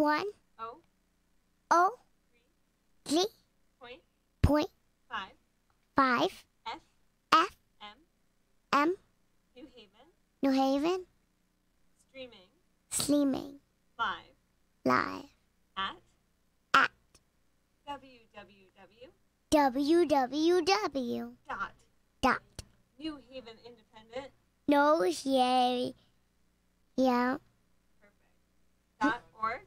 1 O 0 3 3 point point 5 5 F F M M New Haven New Haven streaming streaming live live at at www www. dot New Haven Independent No, yeah, yeah, perfect .org.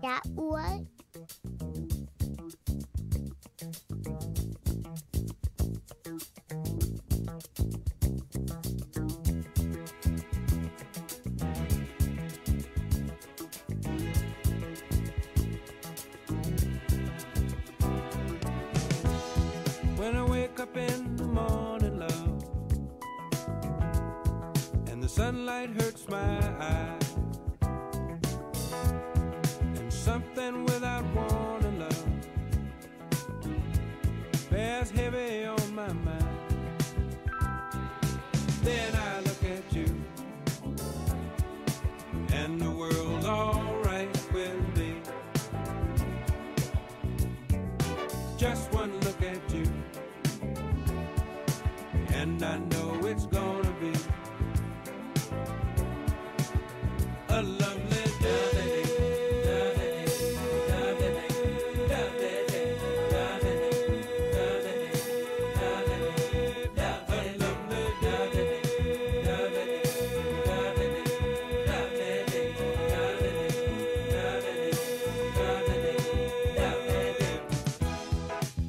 that was. When I wake up in the morning, love, and the sunlight hurts my eyes, and something without warning, love, bears heavy on my mind. Then I look at you, and the world's alright with me. Just one look at you, and I know it's gonna be a lovely day.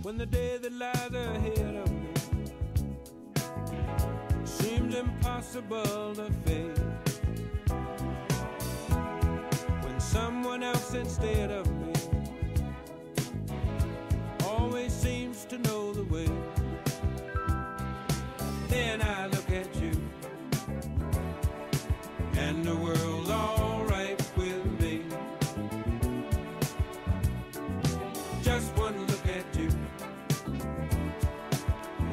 When the day that lies ahead of me seems impossible to face, when someone else instead of me always seems to know the way, then I look at you, and the world's alright with me. Just one look at you,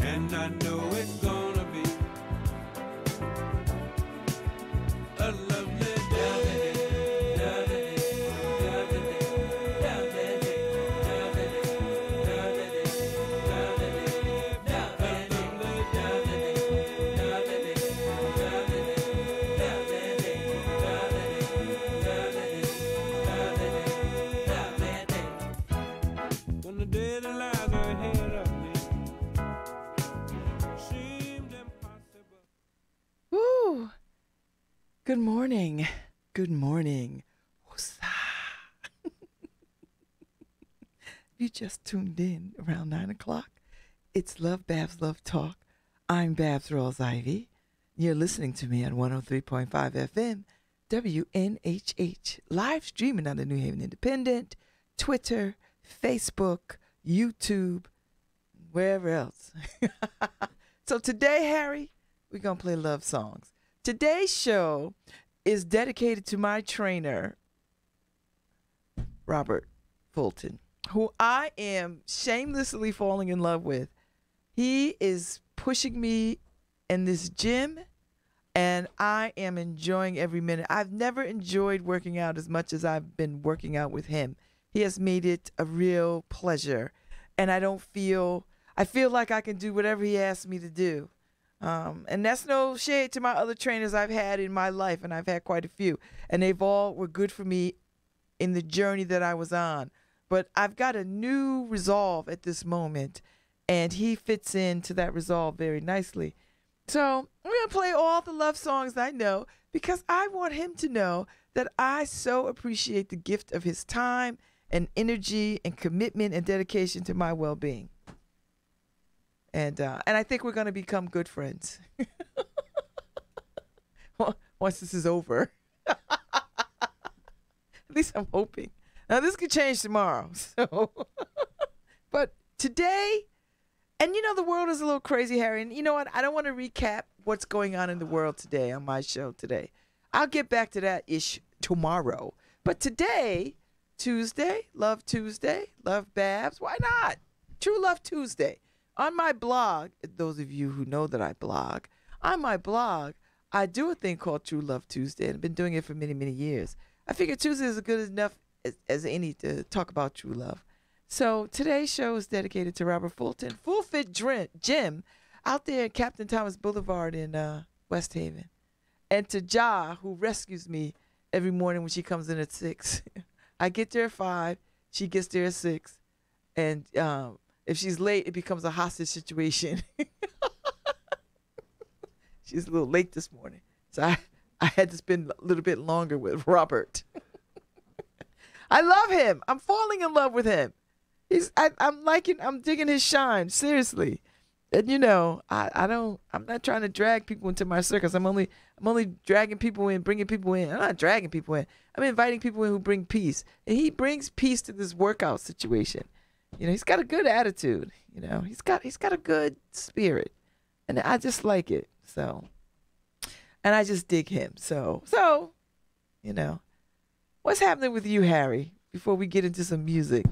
and I know it's gonna be a lovely day. When the day that lies ahead of me seemed impossible. Woo! Good morning. Good morning. Woosah. You just tuned in around 9 o'clock. It's Lovebabz, Lovetalk. I'm Babz Rawls Ivy. You're listening to me on 103.5 FM, WNHH, live streaming on the New Haven Independent, Twitter, Facebook, YouTube, wherever else. So today, Harry, we're going to play love songs. Today's show is dedicated to my trainer, Robert Fulton, who I am shamelessly falling in love with. He is pushing me in this gym, and I am enjoying every minute. I've never enjoyed working out as much as I've been working out with him. He has made it a real pleasure, and I feel like I can do whatever he asks me to do. And that's no shade to my other trainers I've had in my life, and I've had quite a few, and they've all were good for me in the journey that I was on. But I've got a new resolve at this moment, and he fits into that resolve very nicely. So I'm going to play all the love songs I know because I want him to know that I so appreciate the gift of his time and energy and commitment and dedication to my well-being. And I think we're going to become good friends once this is over. At least I'm hoping. Now, this could change tomorrow. So, but today, and you know, the world is a little crazy, Harry. And you know what? I don't want to recap what's going on in the world today on my show today. I'll get back to that ish tomorrow. But today, Tuesday, Lovebabz. Why not? True Love Tuesday. On my blog, those of you who know that I blog, on my blog, I do a thing called True Love Tuesday, and I've been doing it for many, many years. I figure Tuesday is a good enough as any to talk about true love. So today's show is dedicated to Robert Fulton, Full Fit Gym out there in Captain Thomas Boulevard in West Haven. And to Ja, who rescues me every morning when she comes in at 6. I get there at 5. She gets there at 6. And if she's late, it becomes a hostage situation. She's a little late this morning. So I had to spend a little bit longer with Robert. I love him. I'm falling in love with him. I'm digging his shine, seriously. And I'm not trying to drag people into my circus. I'm only dragging people in, bringing people in. I'm not dragging people in. I'm inviting people in who bring peace. And he brings peace to this workout situation. He's got a good attitude. He's got a good spirit. And I just like it. So, and I just dig him. So, what's happening with you, Harry, before we get into some music?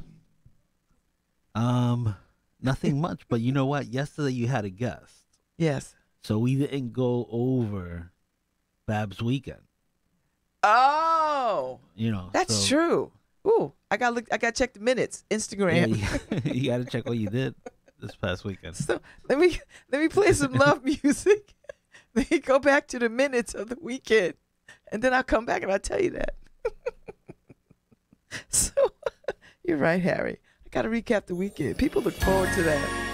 Nothing much, but you know what? Yesterday you had a guest. Yes. So we didn't go over Babz weekend. Oh. That's so, true. Ooh, I got to check the minutes. Instagram. Yeah, you got to check what you did this past weekend. So let me play some love music. Let me go back to the minutes of the weekend, and then I'll come back and I'll tell you that. So you're right, Harry. I got to recap the weekend. People look forward to that.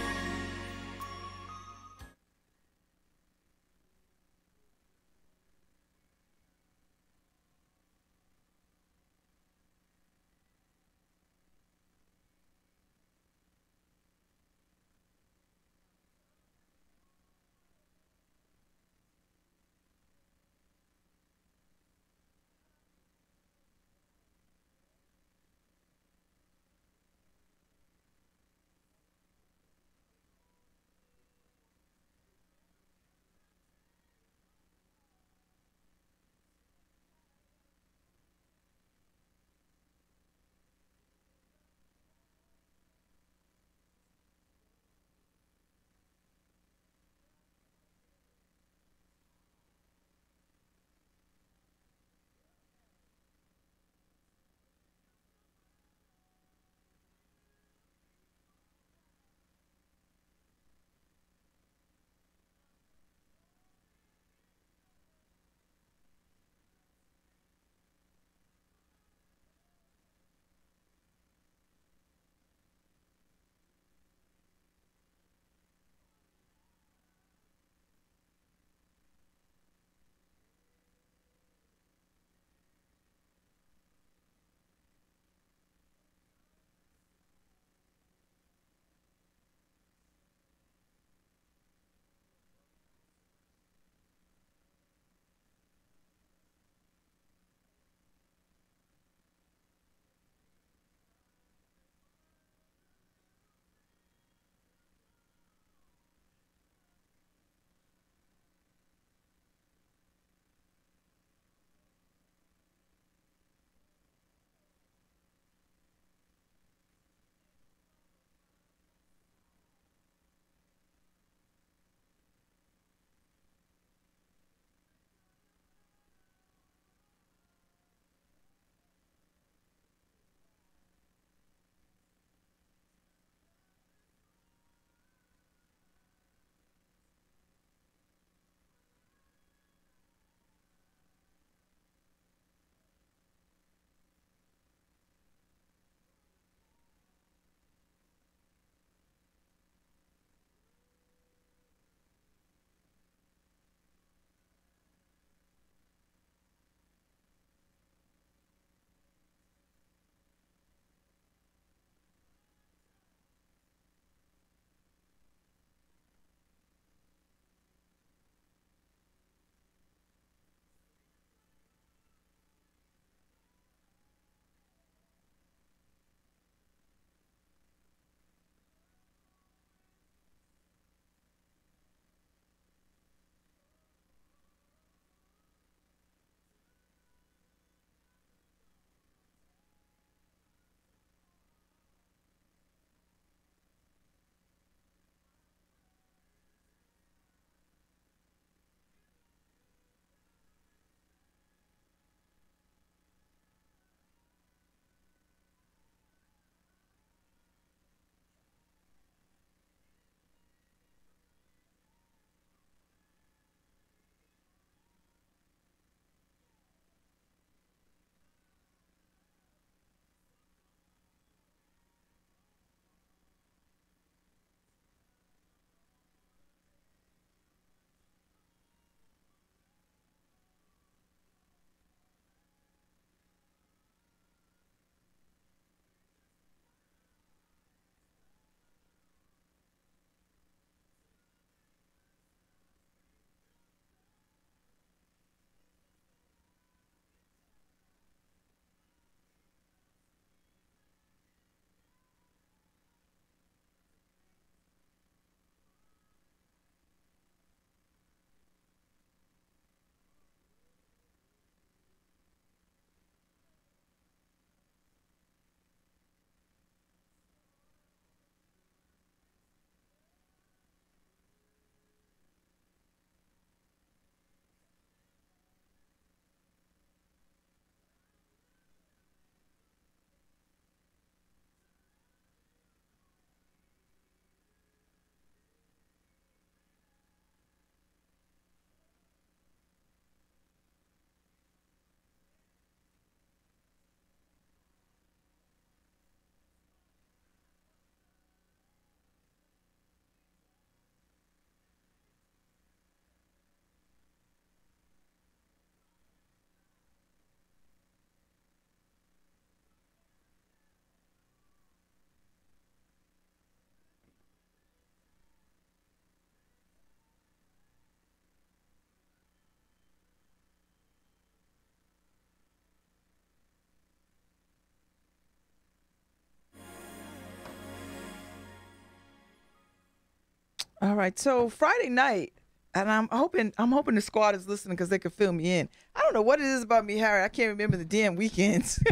All right. So Friday night, and I'm hoping the squad is listening because they could fill me in. I don't know what it is about me, Harry. I can't remember the damn weekends.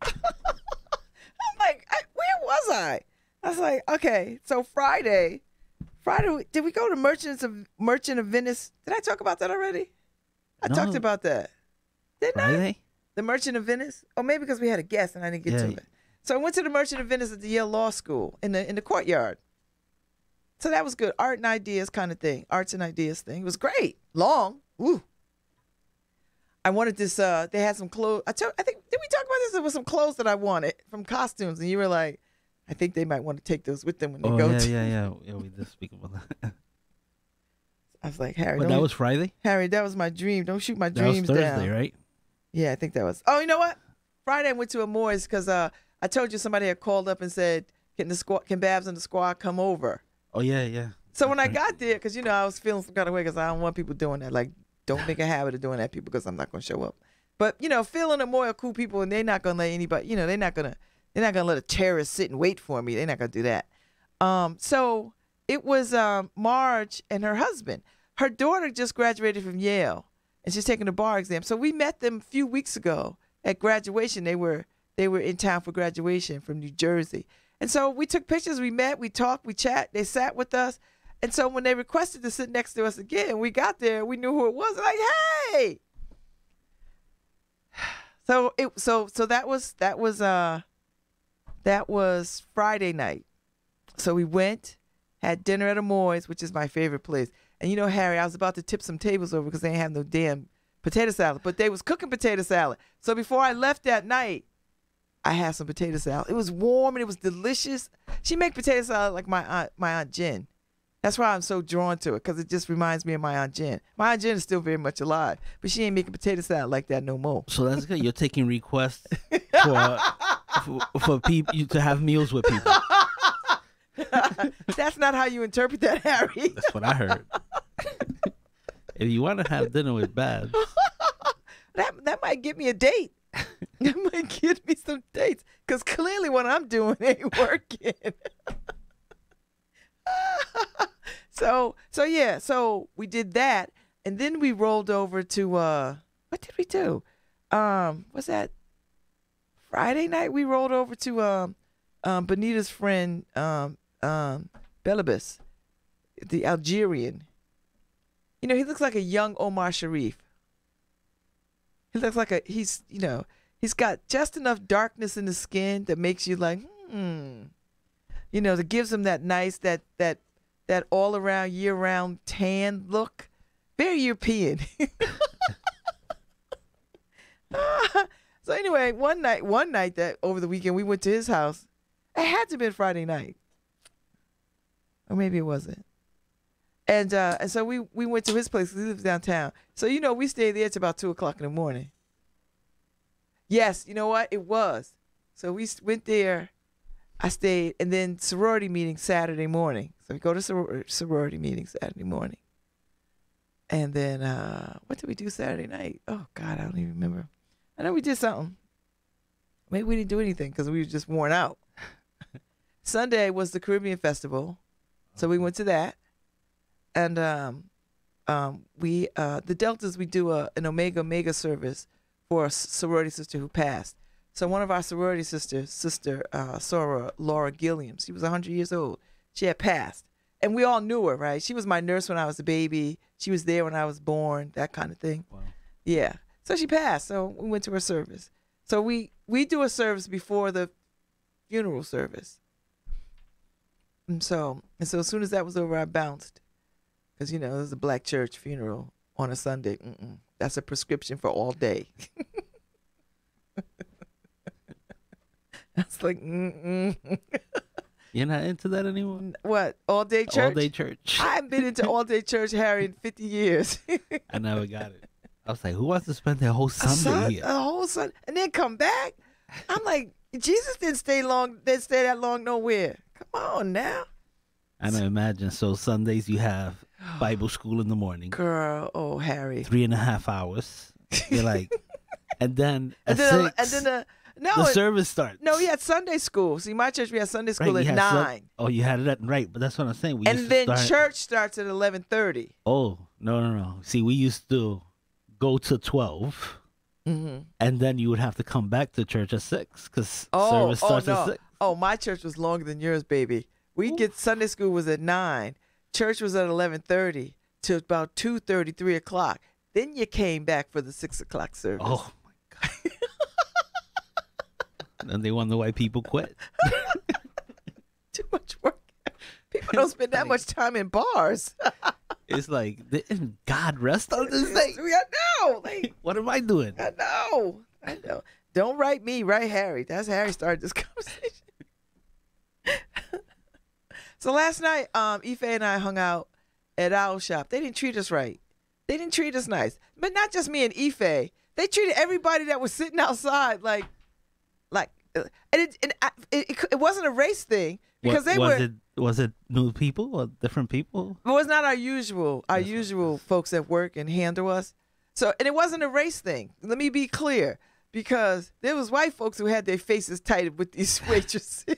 I'm like, where was I? I was like, okay. So Friday, did we go to Merchant of Venice? Did I talk about that already? I No. talked about that. Didn't I? Friday? The Merchant of Venice? Or maybe because we had a guest and I didn't get to Yeah. it. So I went to the Merchant of Venice at the Yale Law School in the courtyard. So that was good. Art and ideas kind of thing. Arts and ideas thing. It was great. Long. Ooh. I wanted this, they had some clothes. I think, did we talk about this? There was some clothes that I wanted from costumes. And you were like, I think they might want to take those with them when they go to. Yeah. We did speak about that. I was like, Harry, But that was Friday? Harry, that was my dream. Don't shoot my That was dreams Thursday, down. right? Yeah, I think that was. Oh, you know what? Friday I went to Amoy's because I told you somebody had called up and said, can Babz and the squad come over? Oh, yeah. So when I That's right. got there, because, I was feeling some kind of way because I don't want people doing that. Like, don't make a habit of doing that, people, because I'm not going to show up. But, Phil and Amoy are cool people, and they're not going to let anybody, they're not going to let a terrorist sit and wait for me. They're not going to do that. So it was Marge and her husband. Her daughter just graduated from Yale, and she's taking the bar exam. So we met them a few weeks ago at graduation. They were in town for graduation from New Jersey. And so we took pictures, we met, we talked, we chat. They sat with us. And so when they requested to sit next to us again, we got there, we knew who it was. Like, hey. So that was Friday night. So we went, had dinner at Amoy's, which is my favorite place. And Harry, I was about to tip some tables over because they didn't have no damn potato salad, but they was cooking potato salad. So before I left that night, I had some potato salad. It was warm and it was delicious. She make potato salad like my aunt Jen. That's why I'm so drawn to it, because it just reminds me of my Aunt Jen. My Aunt Jen is still very much alive, but she ain't making potato salad like that no more. So that's good. You're taking requests for people to have meals with people. That's not how you interpret that, Harry. That's what I heard. If you want to have dinner with Babz, That might get me a date. That might get me some dates, because clearly what I'm doing ain't working. So we did that, and then we rolled over to what did we do? Was that Friday night? We rolled over to Benita's friend Lovebabz, the Algerian. He looks like a young Omar Sharif. He looks like he's got just enough darkness in the skin that makes you like, that gives him that nice, that all around, year round tan look. Very European. So anyway, one night that over the weekend we went to his house. It had to have been Friday night. Or maybe it wasn't. And so we went to his place because he lives downtown. So, we stayed there till about 2 o'clock in the morning. Yes, you know what? It was. So we went there. I stayed. And then sorority meeting Saturday morning. So we go to sorority meeting Saturday morning. And then what did we do Saturday night? Oh, God, I don't even remember. I know we did something. Maybe we didn't do anything because we were just worn out. Sunday was the Caribbean Festival. So we went to that. And the Deltas, we do an Omega service for a sorority sister who passed. So one of our sorority sisters, Sister Laura Gilliam, she was 100 years old. She had passed. And we all knew her, right? She was my nurse when I was a baby. She was there when I was born, that kind of thing. wow. Yeah. So she passed. So we went to her service. So we do a service before the funeral service. And so as soon as that was over, I bounced. Because, it was a black church funeral on a Sunday. That's a prescription for all day. That's like, You're not into that anymore? What, all day church? All day church. I haven't been into all day church, Harry, in 50 years. I never got it. I was like, who wants to spend their whole Sunday here? A whole Sunday, and then come back? I'm like, Jesus didn't stay that long nowhere. Come on now. I don't imagine. So Sundays you have Bible school in the morning. Girl, Harry. 3.5 hours. You're like, and then at And 6. then No, the service starts. no, we had Sunday school. See, my church we had Sunday school Right, at you had 9, oh, you had it at right, but that's what I'm saying. We used and to then start, church starts at 11:30. Oh, no. See, we used to go to 12, Mm-hmm. and then you would have to come back to church at 6 because Oh, service starts no. at 6. Oh, my church was longer than yours, baby. We get Sunday school was at 9. Church was at 11:30 to about 2:30, 3 o'clock. Then you came back for the 6 o'clock service. Oh, my God. And they wonder why people quit. Too much work. People don't spend that much time in bars. It's like, didn't God rest on this thing? I know. Like, What am I doing? I know. Don't write me, write Harry. That's how Harry started this conversation. So last night, Ife and I hung out at Owl Shop. They didn't treat us right. They didn't treat us nice. But not just me and Ife. They treated everybody that was sitting outside like, and it wasn't a race thing because Was it new people or different people? It was not our usual folks that work and handle us. So, and it wasn't a race thing. Let me be clear, because there was white folks who had their faces tighted with these waitresses.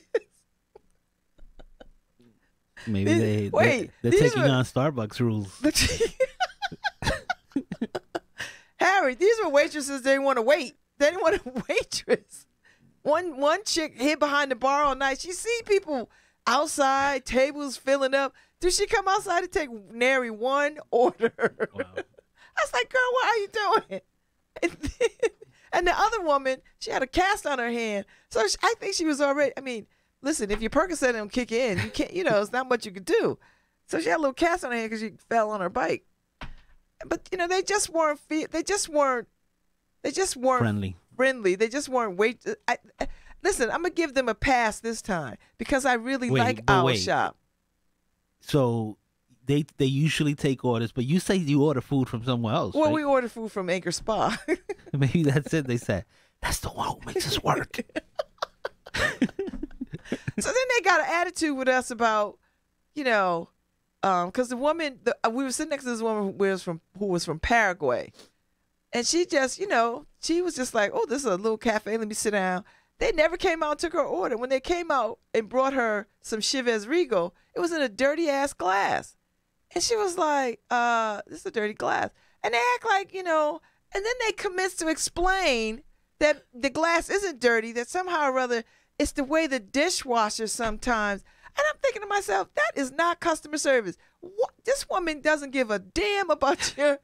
Maybe they're taking on Starbucks rules. Harry, these were waitresses. They didn't want to wait. They didn't want a waitress. One chick hid behind the bar all night. She see people outside, tables filling up. Did she come outside to take nary one order? Wow. I was like, girl, what are you doing? And the other woman, she had a cast on her hand. So I think she was already, I mean, listen, if your Percocet don't kick in, you can't, it's not much you could do. So she had a little cast on her hand because she fell on her bike. But, they just weren't Friendly. They just weren't listen, I'm going to give them a pass this time because I really like our shop. So they usually take orders, but you say you order food from somewhere else, Well, right? we ordered food from Anchor Spa. Maybe that's it. They said, that's the one who makes us work. So then they got an attitude with us about, because the woman, we were sitting next to this woman who was from Paraguay. And she just, she was just like, oh, this is a little cafe. Let me sit down. They never came out and took her order. When they came out and brought her some Chivas Regal, it was in a dirty-ass glass. And she was like, this is a dirty glass. And they act like, and then they commence to explain that the glass isn't dirty, that somehow or other it's the way the dishwasher sometimes. And I'm thinking to myself, that is not customer service. This woman doesn't give a damn about your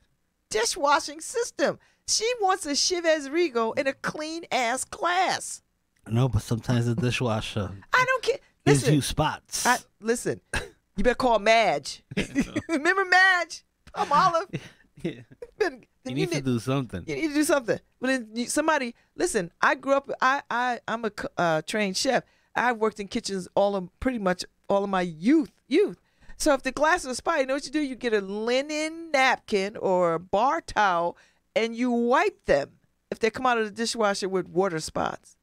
dishwashing system. She wants a Chivas Regal in a clean-ass glass. No, but sometimes the dishwasher I don't care. gives Listen, you spots. listen, you better call Madge. Remember Madge? Olive. Yeah. You need to do something. You need to do something. But then somebody, listen, I grew up, I'm a trained chef. I worked in kitchens pretty much all of my youth. So if the glass is spotty, you know what you do? You get a linen napkin or a bar towel and you wipe them if they come out of the dishwasher with water spots.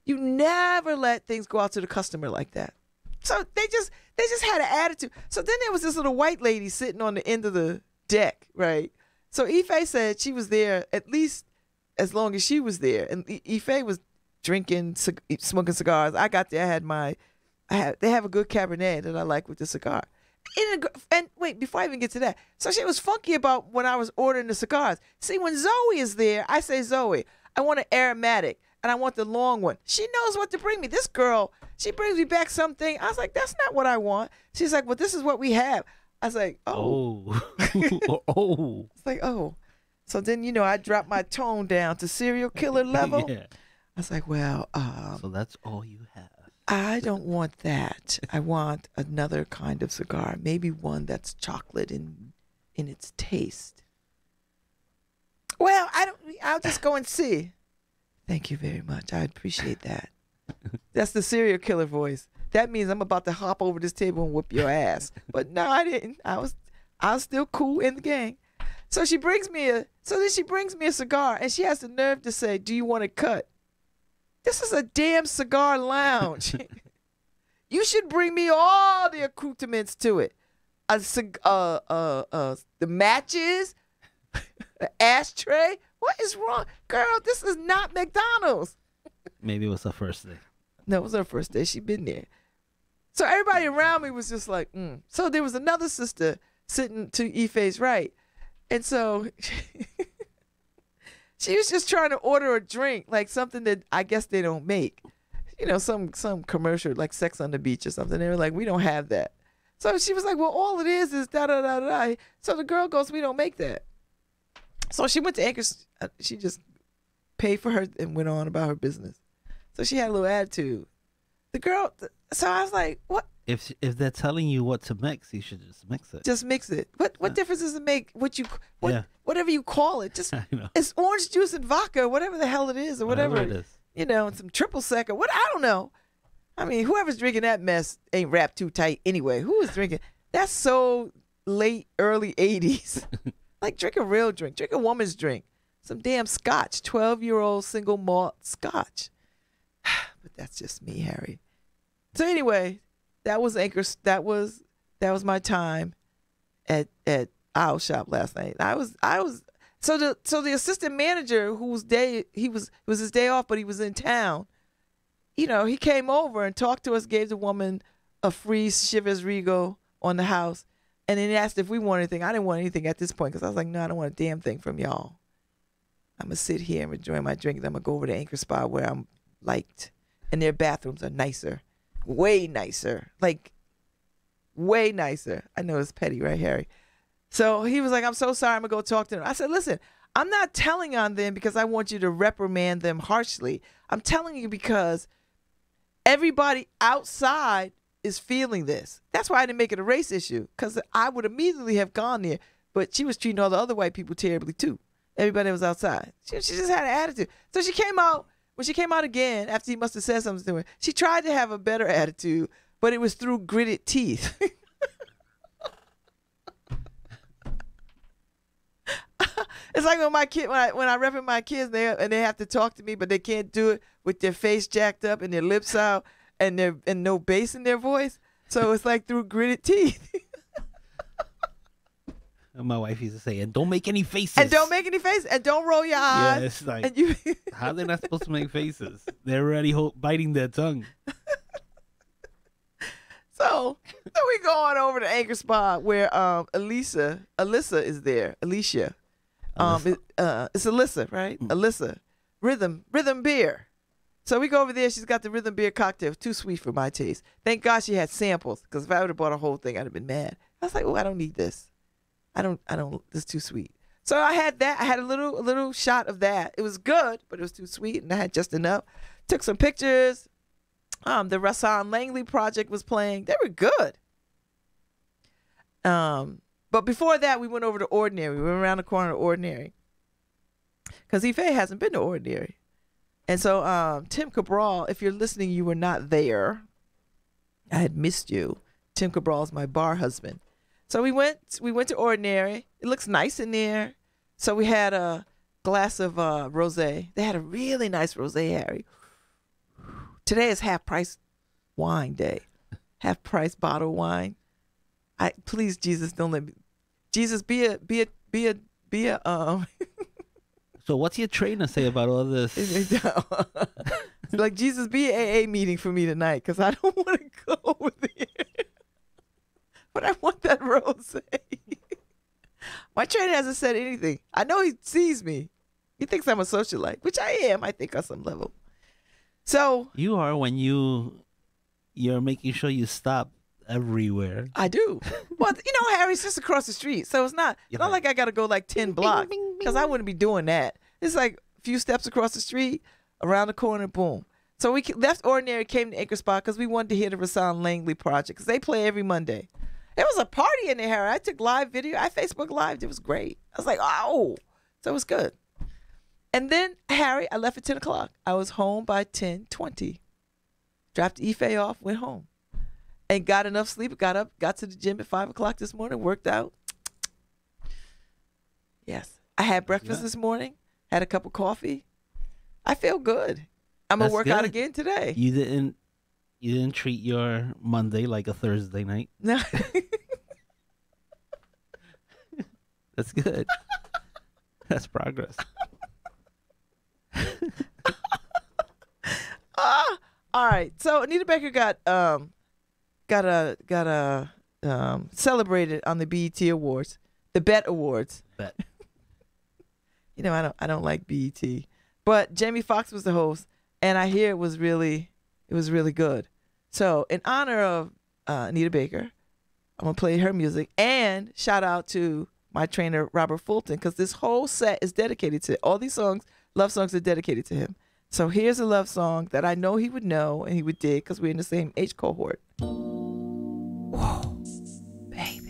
You never let things go out to the customer like that. So they just had an attitude. So then there was this little white lady sitting on the end of the deck, right? So Ife said she was there at least as long as she was there. And Ife was drinking, smoking cigars. I got there, they have a good Cabernet that I like with the cigar. And wait, before I even get to that. So she was funky about when I was ordering the cigars. See, when Zoe is there, I say, Zoe, I want an aromatic and I want the long one. She knows what to bring me. This girl, she brings me back something. I was like, that's not what I want. She's like, well, this is what we have. I was like, oh. Oh. It's like, oh. So then, I dropped my tone down to serial killer level. Yeah. I was like, well, So that's all you have. I don't want that. I want another kind of cigar, maybe one that's chocolate in its taste. Well, I'll just go and see. Thank you very much. I appreciate that. That's the serial killer voice. That means I'm about to hop over this table and whip your ass. But no, I didn't. I was still cool in the gang. So then she brings me a cigar and she has the nerve to say, do you want it cut? This is a damn cigar lounge. You should bring me all the accoutrements to it. The matches, the ashtray. What is wrong? Girl, this is not McDonald's. Maybe it was her first day. No, it was her first day. She'd been there. So everybody around me was just like, So there was another sister sitting to Ife's right. And so she was just trying to order a drink, like something that I guess they don't make. You know, some commercial like Sex on the Beach or something. They were like, we don't have that. So she was like, well, all it is da-da-da-da. So the girl goes, we don't make that. So she went to Anchor's. She just paid for her and went on about her business. So she had a little attitude. The girl, so I was like, what? If they're telling you what to mix, you should just mix it. Just mix it. What difference does it make Yeah. whatever you call it? Just I know. it's orange juice and vodka, whatever the hell it is, or whatever it is. You know, and some triple sec or what, I don't know. I mean, whoever's drinking that mess ain't wrapped too tight anyway. Who is drinking? That's so late, early 80s. Like, drink a real drink. Drink a woman's drink. Some damn scotch. 12-year-old single malt scotch. But that's just me, Harry. So anyway, that was Anchor's. That was my time at Owl Shop last night. I was so the assistant manager whose day it was his day off, but he was in town. You know, he came over and talked to us, gave the woman a free Chivas Regal on the house, and then asked if we want anything. I didn't want anything at this point because I was like, no, I don't want a damn thing from y'all. I'm going to sit here and enjoy my drink, and I'm going to go over to Anchor Spa where I'm liked. And their bathrooms are nicer. Way nicer. Like, way nicer. I know it's petty, right, Harry? So he was like, I'm so sorry. I'm going to go talk to them. I said, listen, I'm not telling on them because I want you to reprimand them harshly. I'm telling you because everybody outside is feeling this. That's why I didn't make it a race issue, because I would immediately have gone there. But she was treating all the other white people terribly, too. Everybody that was outside. She just had an attitude. So she came out. When she came out again, after he must have said something to her, she tried to have a better attitude, but it was through gritted teeth. It's like when my kid, when I rep my kids, and they have to talk to me, but they can't do it with their face jacked up and their lips out and no bass in their voice. So it's like through gritted teeth. And my wife used to say, and don't make any faces. And don't make any faces. And don't roll your eyes. Yeah, it's like, and you how they're not supposed to make faces? They're already biting their tongue. So we go on over to Anchor Spa where Alyssa is there. Alicia. It's Alyssa, right? Alyssa. Rhythm beer. So we go over there. She's got the rhythm beer cocktail. Too sweet for my taste. Thank God she had samples, because if I would have bought a whole thing, I'd have been mad. I was like, oh, I don't need this. I don't, this is too sweet. So I had that. I had a little shot of that. It was good, but it was too sweet, and I had just enough. Took some pictures. The Rassan Langley project was playing. They were good. But before that, we went over to Ordinary. We went around the corner to Ordinary, because Ife hasn't been to Ordinary. And so Tim Cabral, if you're listening, you were not there. I had missed you. Tim Cabral is my bar husband. So we went to Ordinary. It looks nice in there. So we had a glass of rosé. They had a really nice rosé, Harry. Today is half price wine day. Half price bottle wine. Please, Jesus, don't let me. Jesus, be a So what's your trainer say about all this? Like, Jesus, be an AA meeting for me tonight, because I don't want to go over there. But I want that rosé. My trainer hasn't said anything. I know he sees me. He thinks I'm a socialite, which I am, I think, on some level. So you are when you're making sure you stop everywhere. I do. Well, Harry, it's just across the street. So it's not like I got to go like 10 blocks, because I wouldn't be doing that. It's like a few steps across the street, around the corner, boom. So we left Ordinary, came to Anchor Spot because we wanted to hear the Rassan Langley project, because they play every Monday. It was a party in there, Harry. I took live video. I Facebook Lived. It was great. I was like, oh. So it was good. And then, Harry, I left at 10 o'clock. I was home by 10:20. Dropped Ife off, went home. And got enough sleep. Got up, got to the gym at 5 o'clock this morning, worked out. Yes. I had breakfast this morning. Had a cup of coffee. I feel good. I'm going to work out again today. You didn't treat your Monday like a Thursday night. No. That's good. That's progress. right. So Anita Baker got celebrated on the BET Awards, the BET Awards. Bet. You know, I don't like BET, but Jamie Foxx was the host, and I hear it was really good. So in honor of Anita Baker, I'm gonna play her music and shout out to my trainer Robert Fulton, because this whole set is dedicated to all these songs. Love songs are dedicated to him. So here's a love song that I know he would know and he would dig because we're in the same age cohort. Whoa, baby.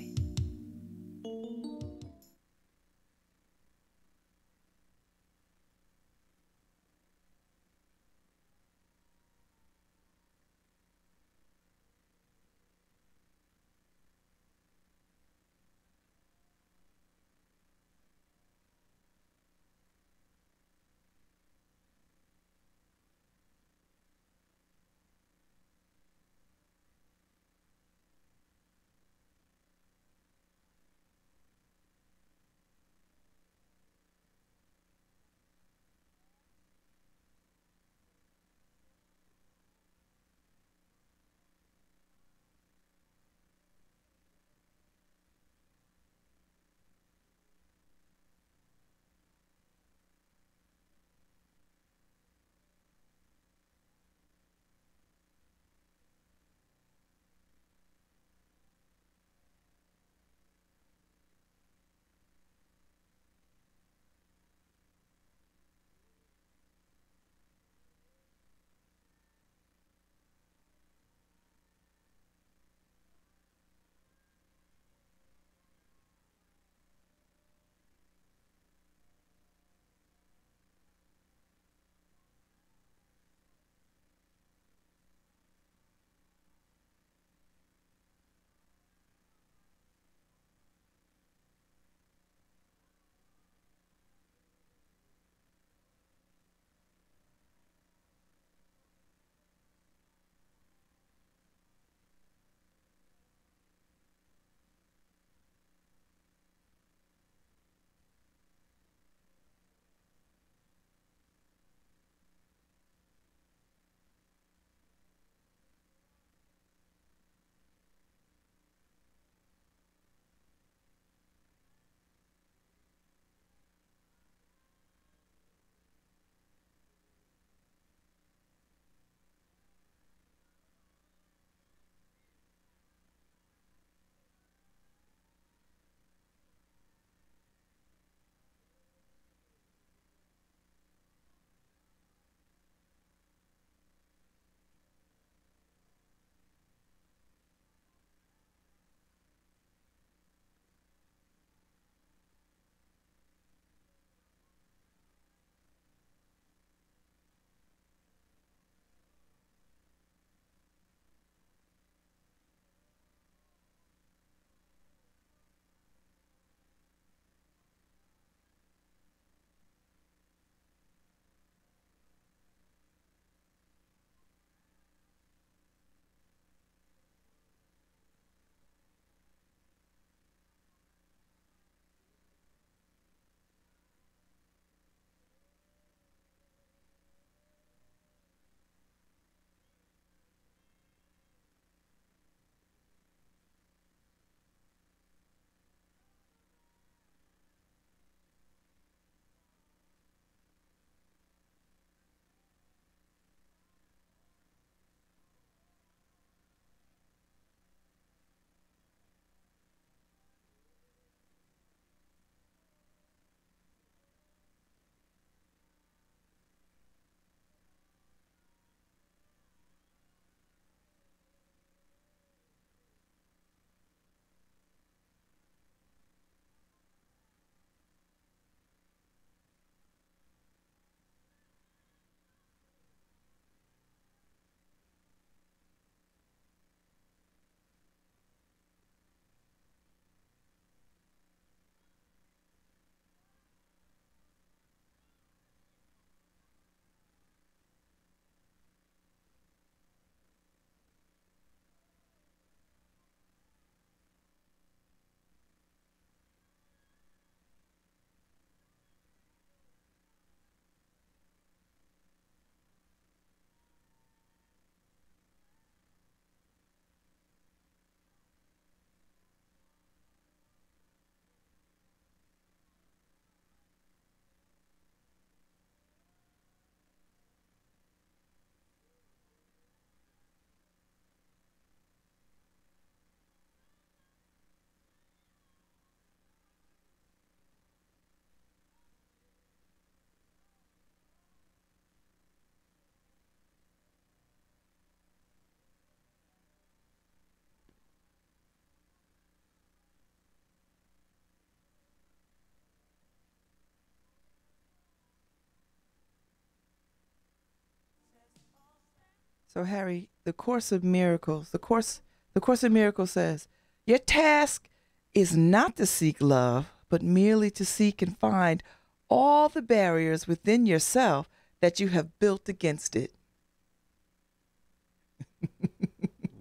So Harry, the Course of Miracles, the Course of Miracles says, your task is not to seek love, but merely to seek and find all the barriers within yourself that you have built against it.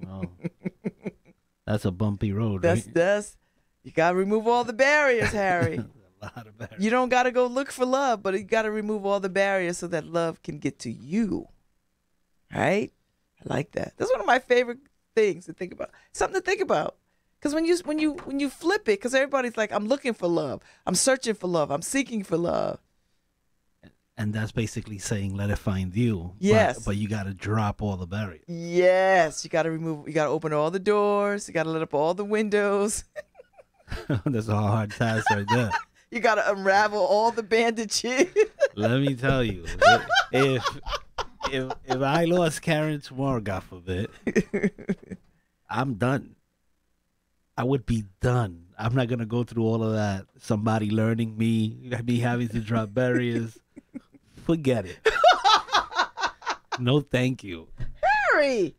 Well, that's a bumpy road, right? You gotta remove all the barriers, Harry. A lot of barriers. You don't gotta go look for love, but you gotta remove all the barriers so that love can get to you. Right? I like that. That's one of my favorite things to think about. Something to think about. Because when you flip it, because everybody's like, I'm looking for love, I'm searching for love, I'm seeking for love. And that's basically saying let it find you. Yes. But you got to drop all the barriers. Yes, you got to open all the doors, you got to let up all the windows. That's a hard task right there. You got to unravel all the bandages. Let me tell you, if I lost Karen tomorrow, God forbid, I'm done. I would be done. I'm not gonna go through all of that. Somebody learning me having to drop barriers. Forget it. No, thank you. Harry,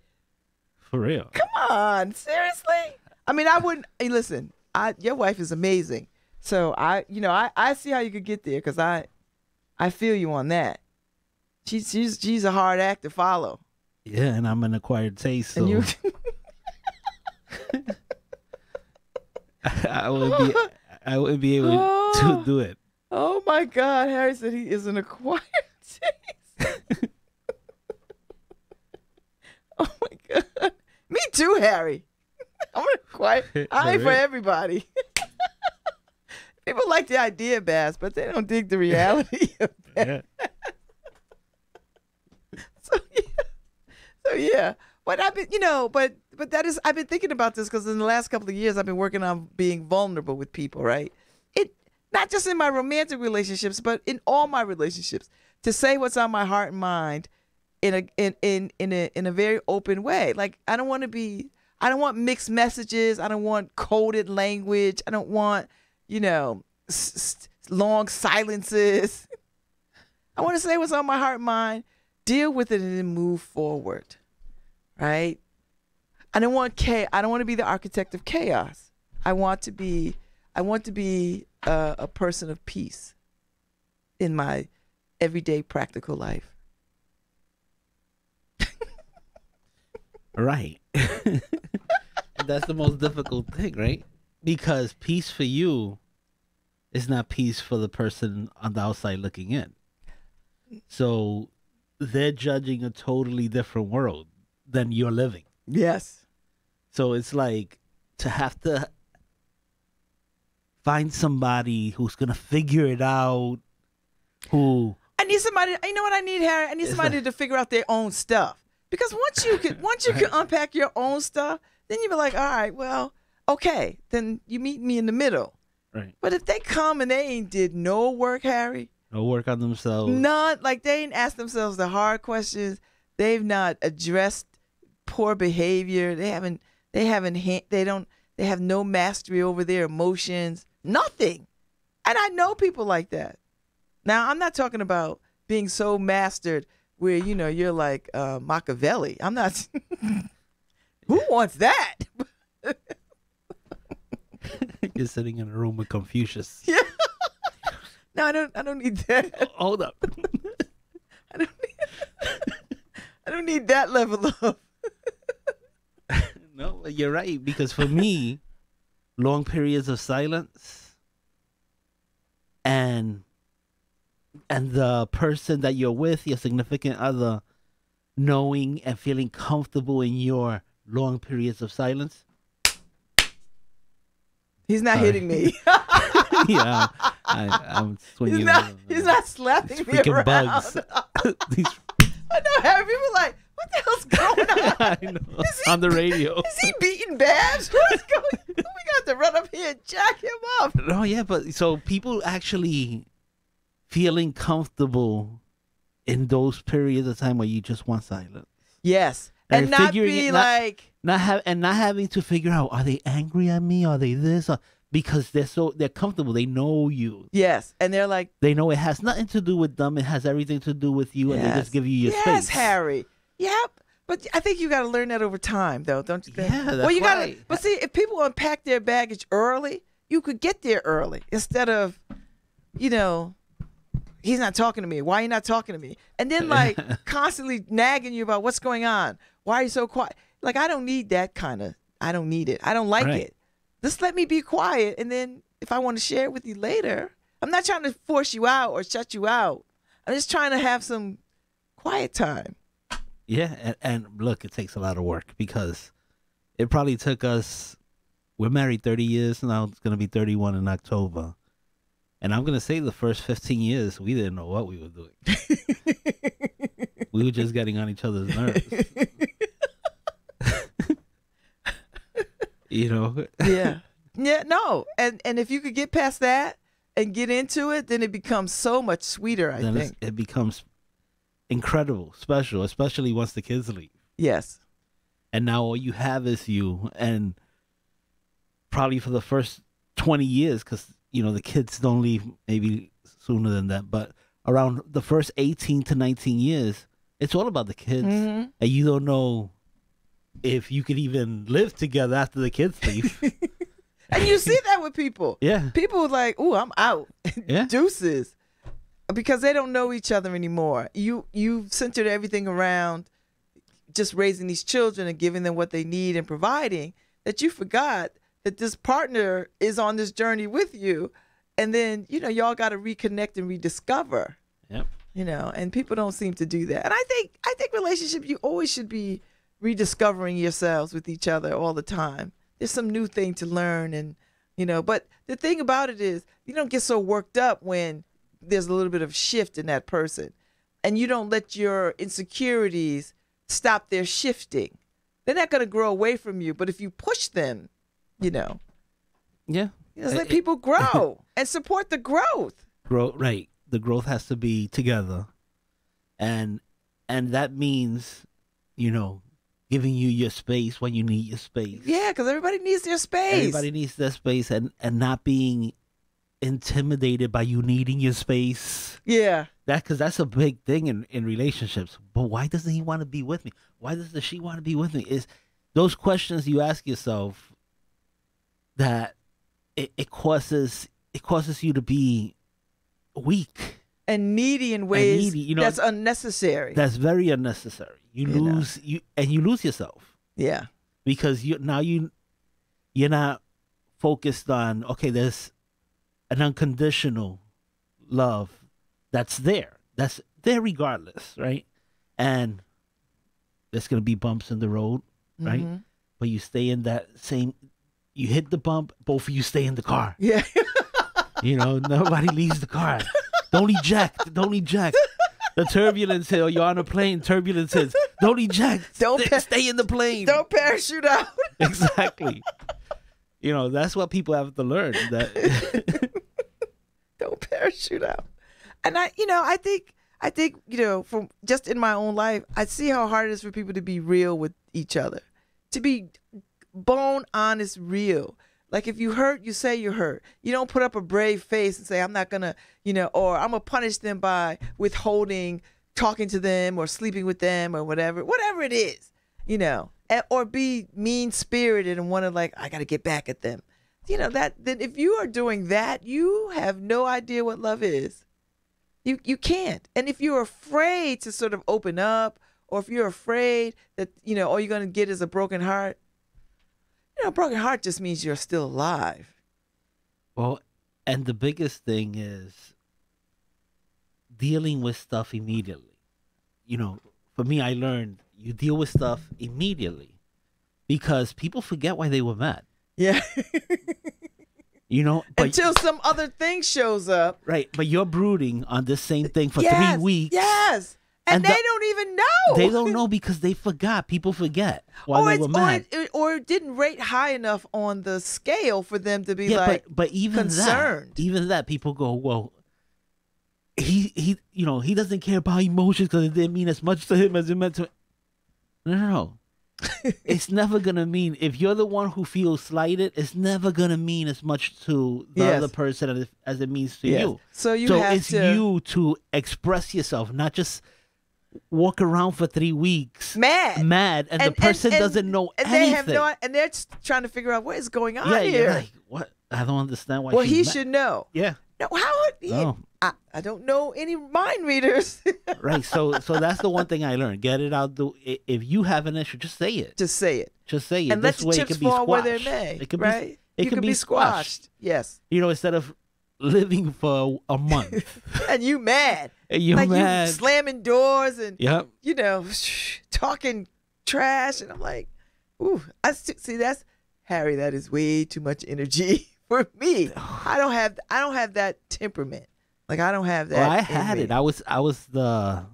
For real. come on, seriously? I mean, I wouldn't. Hey, listen, your wife is amazing. So I see how you could get there because I feel you on that. She's a hard act to follow. Yeah, and I'm an acquired taste, so And you, I would be able to do it. oh my God, Harry said he is an acquired taste. Oh my God, me too, Harry. I'm an acquired. I ain't for everybody. People like the idea, Babz, but they don't dig the reality of that. Yeah. So yeah. But I've been, but that is, I've been thinking about this because in the last couple of years I've been working on being vulnerable with people, right? It not just in my romantic relationships, but in all my relationships, to say what's on my heart and mind in a very open way. Like I don't want mixed messages. I don't want coded language. I don't want, long silences. I want to say what's on my heart and mind, deal with it, and then move forward. Right? I don't want to be the architect of chaos. I want to be a person of peace in my everyday practical life. Right. That's the most difficult thing, right? Because peace for you is not peace for the person on the outside looking in. So they're judging a totally different world than you're living. Yes. So it's like to have to find somebody who's going to figure it out, who... I need somebody, you know what I need, Harry? I need somebody to figure out their own stuff. Because once you can unpack your own stuff, then you be like, all right, well, okay, then you meet me in the middle. Right. But if they come and they ain't did no work, Harry, no work on themselves, none, like they ain't asked themselves the hard questions, they've not addressed poor behavior, they have no mastery over their emotions, nothing. And I know people like that. Now, I'm not talking about being so mastered where, you're like Machiavelli. I'm not. Who wants that? You're sitting in a room with Confucius. Yeah. No, I don't need that. Hold up. I don't need that level of. No, you're right. Because for me, long periods of silence and the person that you're with, your significant other, knowing and feeling comfortable in your long periods of silence. He's not hitting me. Yeah, I'm swinging. He's not slapping me freaking around. bugs. These, I know, Harry. People are like, what the hell's going on? I know. On the radio. Is he beating Babz? What's going on? We got to run up here and jack him up. No, yeah, but so people actually feeling comfortable in those periods of time where you just want silence. Yes. And not be like not having to figure out, are they angry at me? Are they this? Because they're comfortable. They know you. Yes. And they're like, they know it has nothing to do with them. It has everything to do with you, and they just give you your space. Yes, Harry. Yep. But I think you got to learn that over time, though, don't you think? Yeah, that's well, you gotta. right. But see, if people unpack their baggage early, you could get there early instead of, you know, he's not talking to me. Why are you not talking to me? And then like constantly nagging you about what's going on. Why are you so quiet? Like I don't need that kind of. I don't need it. I don't like Right. it. Just let me be quiet, and then if I want to share it with you later, I'm not trying to force you out or shut you out. I'm just trying to have some quiet time. Yeah, and look, it takes a lot of work because it probably took us. We're married 30 years now. It's gonna be 31 in October, and I'm gonna say the first 15 years we didn't know what we were doing. We were just getting on each other's nerves. You know. Yeah. Yeah, no. And if you could get past that and get into it, then it becomes so much sweeter, I Then think. it becomes incredible, special, especially once the kids leave. Yes. And now all you have is you, and probably for the first 20 years, because, you know, the kids don't leave maybe sooner than that, but around the first 18 to 19 years, it's all about the kids. Mhm. And you don't know if you could even live together after the kids leave. And you see that with people. Yeah. People are like, "Ooh, I'm out." Yeah. Deuces. Because they don't know each other anymore. You've centered everything around just raising these children and giving them what they need and providing, that you forgot that this partner is on this journey with you. And then, you know, y'all got to reconnect and rediscover. Yep. You know, and people don't seem to do that. And I think relationships, you always should be rediscovering yourselves with each other all the time. There's some new thing to learn, and you know, but the thing about it is you don't get so worked up when there's a little bit of shift in that person, and you don't let your insecurities stop their shifting. They're not going to grow away from you, but if you push them, you know, Yeah. just let people grow and support the growth. Grow, right. The growth has to be together. And that means, you know, giving you your space when you need your space. Yeah, because everybody needs their space. Everybody needs their space, and not being intimidated by you needing your space. Yeah. Because that's a big thing in relationships. But why doesn't he want to be with me? Why doesn't she want to be with me? Is those questions you ask yourself that it causes you to be weak. And needy in ways needy, you know, that's unnecessary. That's very unnecessary. You lose yourself. Yeah. Because you're not focused on, okay, there's an unconditional love that's there. That's there regardless, right? And there's gonna be bumps in the road, right? Mhm. But you stay in that same. You hit the bump, both of you stay in the car. Yeah. You know, nobody leaves the car. Don't eject. Don't eject. The turbulence hill, you're on a plane, turbulence hits. Don't eject. Stay in the plane. Don't parachute out. Exactly. You know, that's what people have to learn. That Don't parachute out. And I think, you know, from just in my own life, I see how hard it is for people to be real with each other. To be bone honest, real. Like if you hurt, you say you're hurt. You don't put up a brave face and say, I'm not going to, you know, or I'm going to punish them by withholding, talking to them or sleeping with them or whatever it is, you know, or be mean spirited and want to like, I got to get back at them. You know, then if you are doing that, you have no idea what love is. You can't. And if you're afraid to sort of open up, or if you're afraid that, you know, all you're going to get is a broken heart, you know, a broken heart just means you're still alive. well, and the biggest thing is dealing with stuff immediately. You know, for me, I learned you deal with stuff immediately because people forget why they were mad. Yeah. You know, but Until some other thing shows up. right, but you're brooding on this same thing for Yes, 3 weeks. Yes. And And they don't even know. They don't know because they forgot. People forget why they were mad. Or it didn't rate high enough on the scale for them to be Yeah, like but even concerned. that people go, well, he you know, he doesn't care about emotions because it didn't mean as much to him as it meant to. No. It's never gonna mean, if you're the one who feels slighted, it's never gonna mean as much to the Yes. other person as it means to Yes. you. So you So have it's to. you to express yourself, not just walk around for 3 weeks mad, and the person doesn't know and anything. they have no, and they're just trying to figure out what is going on yeah, here. you're like, what? I don't understand why. Well, she's he mad. should know. Yeah. No, how would he? Oh. I don't know any mind readers. Right. So that's the one thing I learned. Get it out. If you have an issue, just say it. Just say it. Just say it. And let This the way chips it can be fall where squashed. they may. It can right? It you can be squashed. Yes. You know, instead of living for a month. And you mad. And you're like mad. you slamming doors and Yep. you know, talking trash, and I'm like, ooh, see that's Harry. That is way too much energy for me. I don't have that temperament. Like I don't have that. Well, I in had me. it. I was the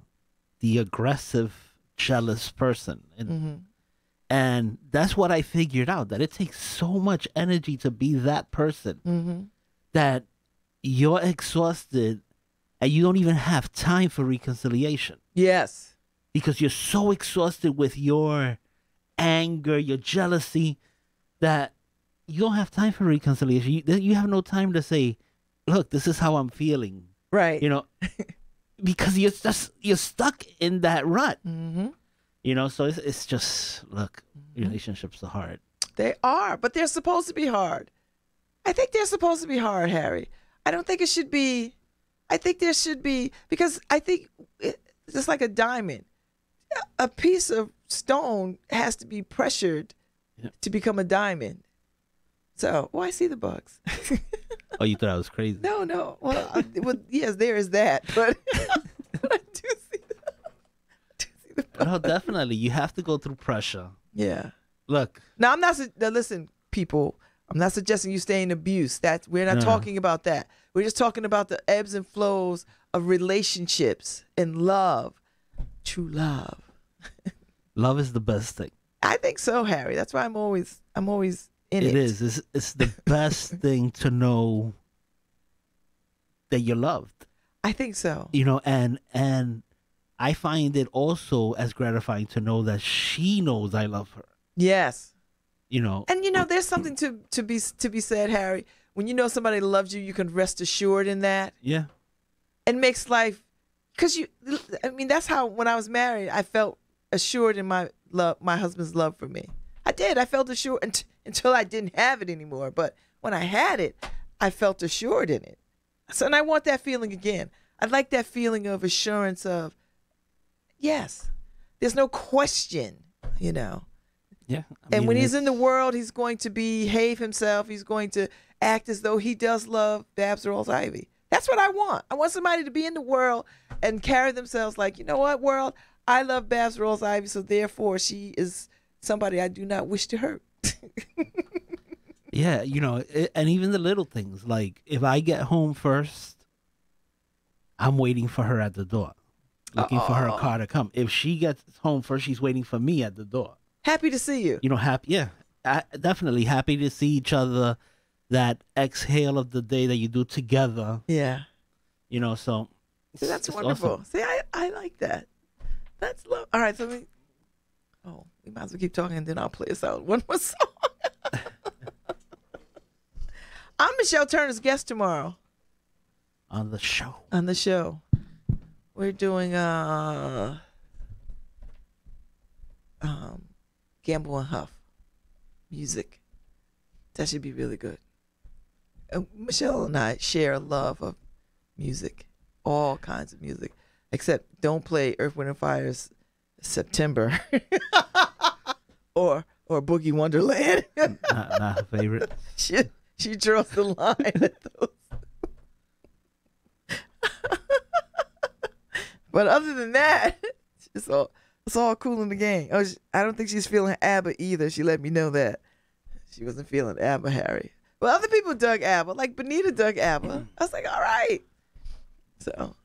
aggressive, jealous person, and that's what I figured out. That it takes so much energy to be that person that you're exhausted, and you don't even have time for reconciliation. Yes. Because you're so exhausted with your anger, your jealousy, that you don't have time for reconciliation. You have no time to say, look, this is how I'm feeling. Right. You know, because you're stuck in that rut. You know, so it's just, look, relationships are hard. They are, but they're supposed to be hard. I think they're supposed to be hard, Harry. I don't think it should be. I think there should be, because I think it's just like a diamond. A piece of stone has to be pressured to become a diamond. So, I see the bugs. Oh, you thought I was crazy? No. Well, yes, there is that, but I do see the bugs. No, definitely. You have to go through pressure. Yeah. Look. Now, I'm not. Now, listen, people. I'm not suggesting you stay in abuse. We're not talking about that. We're just talking about the ebbs and flows of relationships and love, true love. Love is the best thing. I think so, Harry. That's why I'm always in it. It is. It's the best thing to know that you're loved. I think so. You know, and I find it also as gratifying to know that she knows I love her. Yes. You know. And there's something to be said, Harry. When you know somebody loves you, you can rest assured in that. Yeah. It makes life, because that's how, when I was married, I felt assured in my love, my husband's love for me. I did. I felt assured until I didn't have it anymore. But when I had it, I felt assured in it. So, and I want that feeling again. I like that feeling of assurance of, yes, there's no question, Yeah. And when he's in the world, he's going to behave himself. He's going to act as though he does love Babz Rawls Ivy. That's what I want. I want somebody to be in the world and carry themselves like, you know what, world? I love Babz Rawls Ivy, so therefore she is somebody I do not wish to hurt. Yeah, and even the little things, like if I get home first, I'm waiting for her at the door, looking for her car to come. If she gets home first, she's waiting for me at the door. Happy to see you. Happy. Yeah, definitely happy to see each other. That exhale of the day that you do together. Yeah. So. See, that's wonderful. Awesome. See, I like that. That's love. All right, so we might as well keep talking, and then I'll play us out one more song. I'm Michelle Turner's guest tomorrow. On the show. We're doing Gamble and Huff music. That should be really good. Michelle and I share a love of music, all kinds of music, except don't play Earth, Wind and Fire's September or Boogie Wonderland. not her favorite. She draws the line at those. But other than that, it's all cool in the game. I don't think she's feeling ABBA either. She let me know that she wasn't feeling ABBA, Harry. Well, other people dug ABBA, like Benita dug ABBA. I was like, all right. So,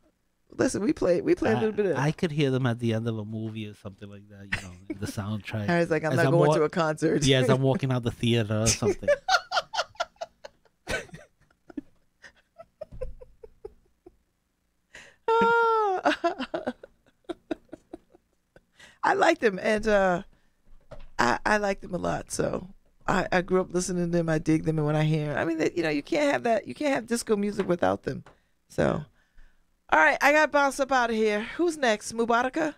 listen, we played a little bit of. I could hear them at the end of a movie or something like that. The soundtrack. Harry's like, I'm not going to a concert. Yes, I'm walking out the theater or something. I like them, and I like them a lot. So I grew up listening to them. I dig them, and when I hear, you can't have that. You can't have disco music without them. So, All right, I got to bounce up out of here. Who's next? Mubaraka?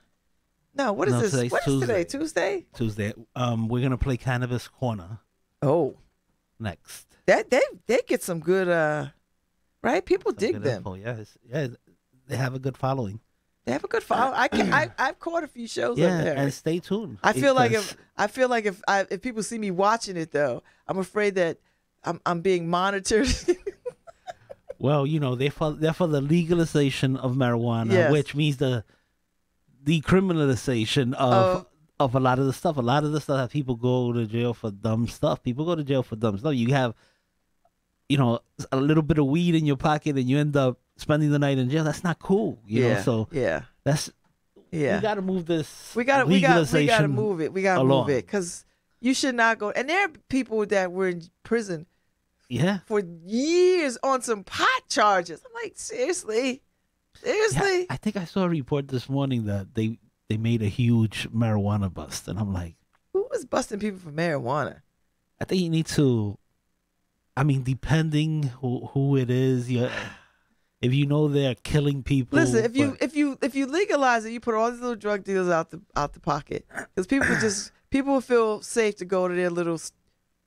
No, what is No, this? today's What is today? Tuesday? Tuesday. We're gonna play Cannabis Corner Oh, next. that they get some good right? People dig Good them. info. Yeah, they have a good following. They have a good follow. I've caught a few shows Yeah, up there. and stay tuned. I feel like Because- if people see me watching it though, I'm afraid that I'm being monitored. well, they're for the legalization of marijuana, Yes. which means the decriminalization of a lot of the stuff. A lot of the stuff that people go to jail for dumb stuff. People go to jail for dumb stuff. You have, a little bit of weed in your pocket and you end up spending the night in jail. That's not cool. You know, so yeah. that's Yeah. we got to move this. We got to legalization move it. We got to along. move it cuz you should not go. And there are people that were in prison Yeah. for years on some pot charges. I'm like, seriously? Seriously? Yeah, I think I saw a report this morning that they made a huge marijuana bust, and I'm like, Who was busting people for marijuana? I think you need to. I mean, depending who it is, if you know they're killing people. Listen, but- if you legalize it, you put all these little drug dealers out the pocket because people will feel safe to go to their little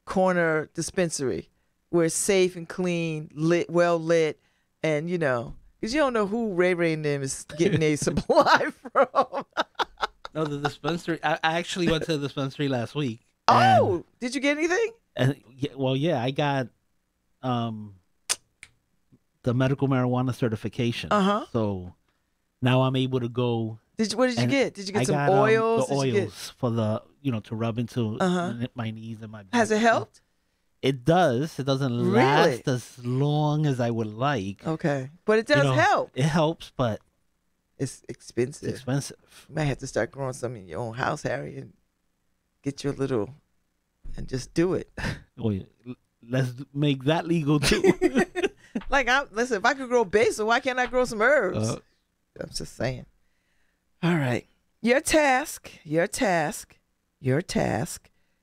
corner dispensary where it's safe and clean, well lit, and because you don't know who Ray and them is getting a supply from. no, the dispensary. I actually went to the dispensary last week. and- Oh, did you get anything? And I got the medical marijuana certification. So now I'm able to go. What did you and get? Did you get I some got, oils? The Did you get- oils for the to rub into my knees and my back. Has it helped? It does. It doesn't Really? last as long as I would like. Okay, but it does help. It helps, but It's it's expensive. expensive. You might have to start growing some in your own house, Harry, and get your little and just do it. Well, let's make that legal too. Listen, if I could grow basil, why can't I grow some herbs? Uh, I'm just saying. All right. Your task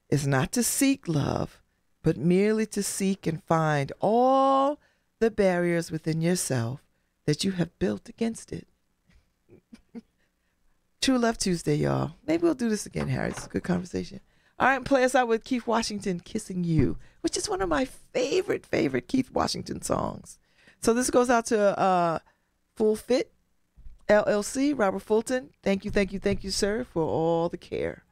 is not to seek love, but merely to seek and find all the barriers within yourself that you have built against it. True Love Tuesday, y'all. Maybe we'll do this again, Harry. It's a good conversation. All right, play us out with Keith Washington, Kissing You, which is one of my favorite Keith Washington songs. So this goes out to Full Fit LLC, Robert Fulton. Thank you, sir, for all the care.